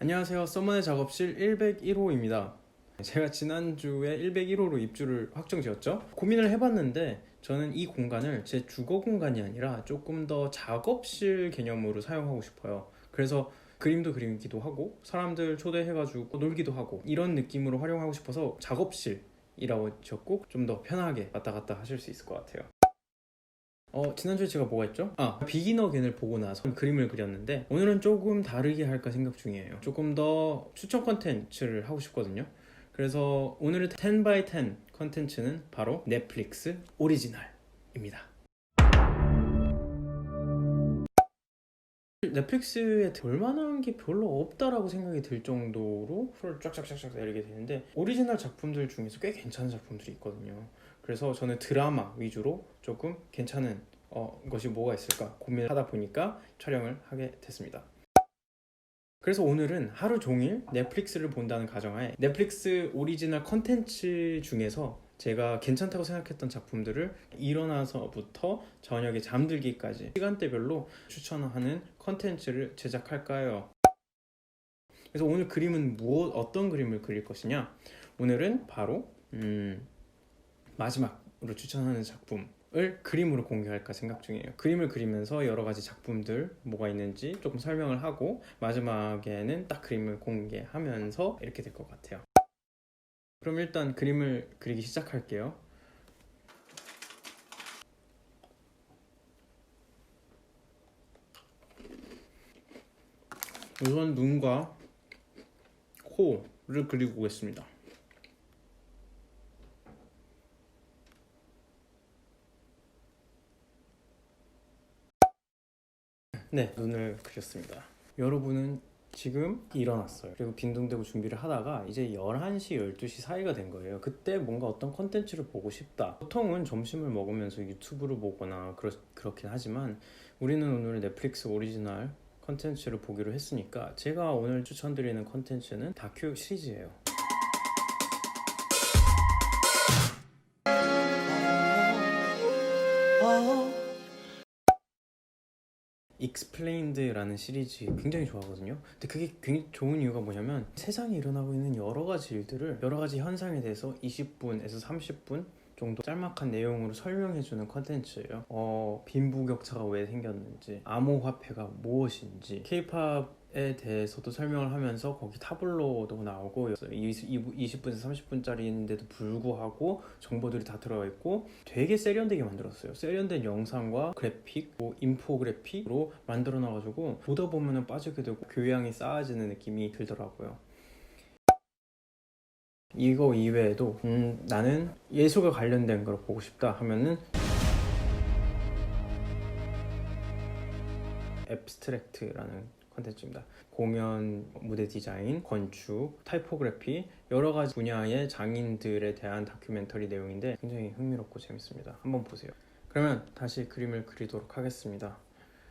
안녕하세요. 서머의 작업실 101호입니다. 제가 지난주에 101호로 입주를 확정지었죠. 고민을 해봤는데 저는 이 공간을 제 주거 공간이 아니라 조금 더 작업실 개념으로 사용하고 싶어요. 그래서 그림도 그리기도 하고 사람들 초대해가지고 놀기도 하고 이런 느낌으로 활용하고 싶어서 작업실이라고 지었고 좀 더 편하게 왔다 갔다 하실 수 있을 것 같아요. 지난주에 제가 뭐가 있죠? 비기너 겐을 보고 나서 그림을 그렸는데 오늘은 조금 다르게 할까 생각 중이에요. 조금 더 추천 컨텐츠를 하고 싶거든요. 그래서 오늘의 10x10 컨텐츠는 바로 넷플릭스 오리지널입니다. 넷플릭스에 볼만한 게 별로 없다라고 생각이 들 정도로 풀을 쫙쫙쫙쫙 내리게 되는데 오리지널 작품들 중에서 꽤 괜찮은 작품들이 있거든요. 그래서 저는 드라마 위주로 조금 괜찮은 것이 뭐가 있을까 고민을 하다 보니까 촬영을 하게 됐습니다. 그래서 오늘은 하루 종일 넷플릭스를 본다는 가정하에 넷플릭스 오리지널 컨텐츠 중에서 제가 괜찮다고 생각했던 작품들을 일어나서부터 저녁에 잠들기까지 시간대별로 추천하는 컨텐츠를 제작할까요? 그래서 오늘 그림은 어떤 그림을 그릴 것이냐? 오늘은 바로 마지막으로 추천하는 작품을 그림으로 공개할까 생각 중이에요. 그림을 그리면서 여러 가지 작품들 뭐가 있는지 조금 설명을 하고 마지막에는 딱 그림을 공개하면서 이렇게 될 것 같아요. 그럼 일단 그림을 그리기 시작할게요. 우선 눈과 코를 그리고 오겠습니다. 네, 눈을 그렸습니다. 여러분은 지금 일어났어요. 그리고 빈둥대고 준비를 하다가 이제 11시, 12시 사이가 된 거예요. 그때 뭔가 어떤 컨텐츠를 보고 싶다. 보통은 점심을 먹으면서 유튜브를 보거나 그렇긴 하지만 우리는 오늘 넷플릭스 오리지널 컨텐츠를 보기로 했으니까 제가 오늘 추천드리는 컨텐츠는 다큐 시리즈예요. 익스플레인드라는 시리즈 굉장히 좋아하거든요. 근데 그게 굉장히 좋은 이유가 뭐냐면 세상에 일어나고 있는 여러 가지 일들을 여러 가지 현상에 대해서 20분에서 30분 정도 짤막한 내용으로 설명해주는 컨텐츠예요. 빈부격차가 왜 생겼는지, 암호화폐가 무엇인지, 케이팝에 대해서도 설명을 하면서 거기 타블로도 나오고 20분에서 30분짜리인데도 불구하고 정보들이 다 들어있고 되게 세련되게 만들었어요. 세련된 영상과 그래픽, 인포그래픽으로 만들어 놔가지고 보다 보면 빠지게 되고 교양이 쌓아지는 느낌이 들더라고요. 이거 이외에도 나는 예술과 관련된 걸 보고 싶다 하면은 앱스트랙트라는 컨텐츠입니다. 공연, 무대 디자인, 건축, 타이포그래피 여러 가지 분야의 장인들에 대한 다큐멘터리 내용인데 굉장히 흥미롭고 재밌습니다. 한번 보세요. 그러면 다시 그림을 그리도록 하겠습니다.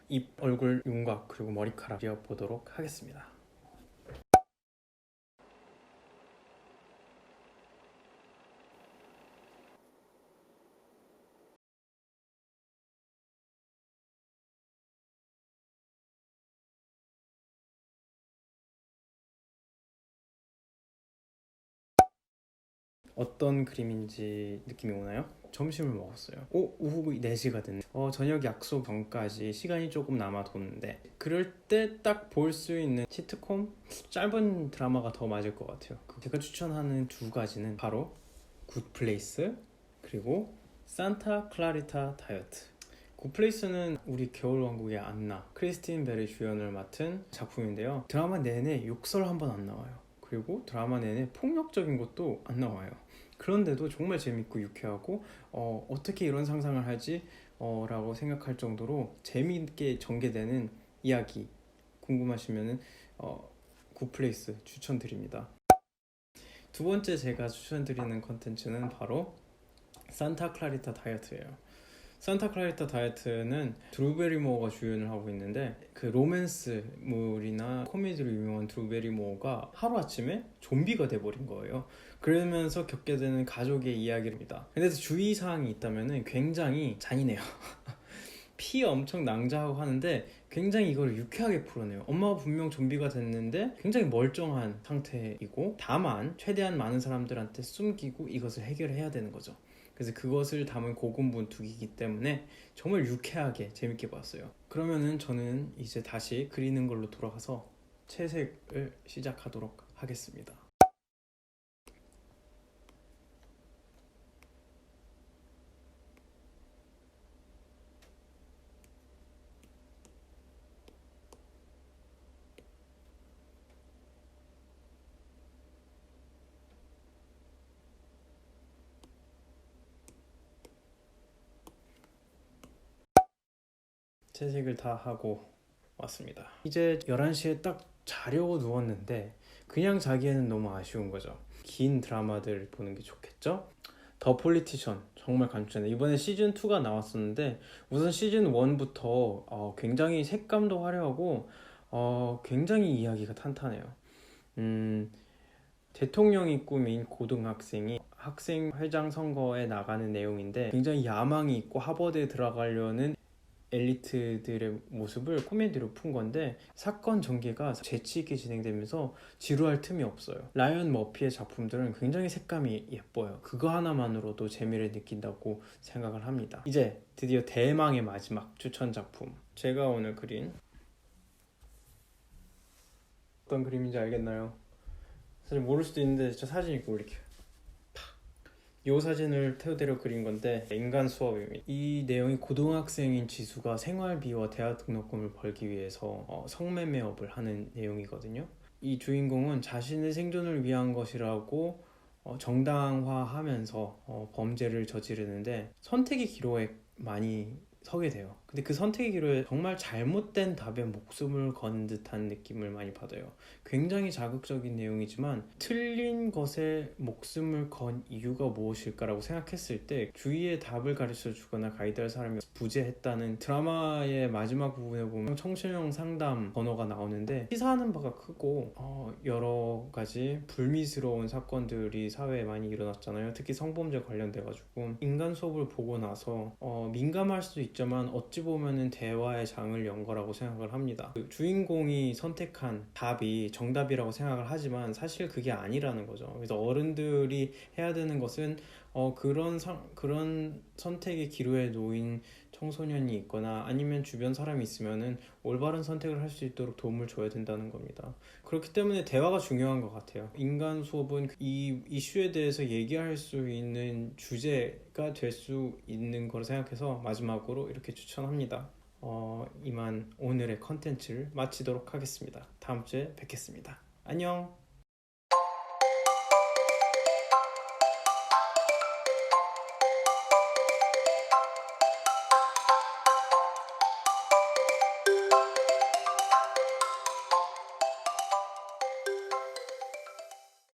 입, 얼굴, 윤곽 그리고 머리카락 그려보도록 하겠습니다. 어떤 그림인지 느낌이 오나요? 점심을 먹었어요. 오후 4시가 됐네. 저녁 약속 전까지 시간이 조금 남아도는데 그럴 때 딱 볼 수 있는 시트콤? 짧은 드라마가 더 맞을 것 같아요. 제가 추천하는 두 가지는 바로 굿플레이스 그리고 산타 클라리타 다이어트. 굿플레이스는 우리 겨울왕국의 안나 크리스틴 벨이 주연을 맡은 작품인데요. 드라마 내내 욕설 한 번 안 나와요. 그리고 드라마 내내 폭력적인 것도 안 나와요. 그런데도 정말 재밌고 유쾌하고 어떻게 이런 상상을 하지? 라고 생각할 정도로 재미있게 전개되는 이야기 궁금하시면은 굿플레이스 추천드립니다. 두 번째 제가 추천드리는 컨텐츠는 바로 산타 클라리타 다이어트예요. 산타 클라리타 다이어트는 드루 베리모어가 주연을 하고 있는데 그 로맨스물이나 코미디로 유명한 드루 베리모어가 하루아침에 좀비가 돼버린 거예요. 그러면서 겪게 되는 가족의 이야기입니다. 근데 주의사항이 있다면 굉장히 잔인해요. 피 엄청 낭자하고 하는데 굉장히 이걸 유쾌하게 풀어내요. 엄마가 분명 좀비가 됐는데 굉장히 멀쩡한 상태이고, 다만 최대한 많은 사람들한테 숨기고 이것을 해결해야 되는 거죠. 그래서 그것을 담은 고군분투기이기 때문에 정말 유쾌하게 재밌게 봤어요. 그러면은 저는 이제 다시 그리는 걸로 돌아가서 채색을 시작하도록 하겠습니다. 채색을 다 하고 왔습니다. 이제 11시에 딱 자려고 누웠는데 그냥 자기에는 너무 아쉬운 거죠. 긴 드라마들 보는 게 좋겠죠? 더 폴리티션 정말 간추천해. 이번에 시즌2가 나왔었는데 우선 시즌1부터 굉장히 색감도 화려하고 굉장히 이야기가 탄탄해요. 대통령이 꿈인 고등학생이 학생회장 선거에 나가는 내용인데, 굉장히 야망이 있고 하버드에 들어가려는 엘리트들의 모습을 코미디로 푼 건데, 사건 전개가 재치 있게 진행되면서 지루할 틈이 없어요. 라이언 머피의 작품들은 굉장히 색감이 예뻐요. 그거 하나만으로도 재미를 느낀다고 생각을 합니다. 이제 드디어 대망의 마지막 추천 작품, 제가 오늘 그린 어떤 그림인지 알겠나요? 사실 모를 수도 있는데 저 사진 입고 올릴게요. 이 사진을 토대로 그린 건데 인간 수업입니다. 이 내용이 고등학생인 지수가 생활비와 대학 등록금을 벌기 위해서 성매매업을 하는 내용이거든요. 이 주인공은 자신의 생존을 위한 것이라고 정당화하면서 범죄를 저지르는데, 선택의 기로에 많이 서게 돼요. 근데 그 선택의 기로에 정말 잘못된 답에 목숨을 건 듯한 느낌을 많이 받아요. 굉장히 자극적인 내용이지만 틀린 것에 목숨을 건 이유가 무엇일까라고 생각했을 때 주위에 답을 가르쳐 주거나 가이드할 사람이 부재했다는, 드라마의 마지막 부분에 보면 청소년 상담 번호가 나오는데 시사하는 바가 크고 여러 가지 불미스러운 사건들이 사회에 많이 일어났잖아요. 특히 성범죄 관련돼가지고 인간 수업을 보고 나서 민감할 수도 있지만 어찌 보면은 대화의 장을 연 거라고 생각을 합니다. 그 주인공이 선택한 답이 정답이라고 생각을 하지만 사실 그게 아니라는 거죠. 그래서 어른들이 해야 되는 것은 그런 선택의 기로에 놓인 청소년이 있거나 아니면 주변 사람이 있으면은 올바른 선택을 할 수 있도록 도움을 줘야 된다는 겁니다. 그렇기 때문에 대화가 중요한 것 같아요. 인간 수업은 이 이슈에 대해서 얘기할 수 있는 주제가 될 수 있는 걸 생각해서 마지막으로 이렇게 추천합니다. 이만 오늘의 컨텐츠를 마치도록 하겠습니다. 다음 주에 뵙겠습니다. 안녕.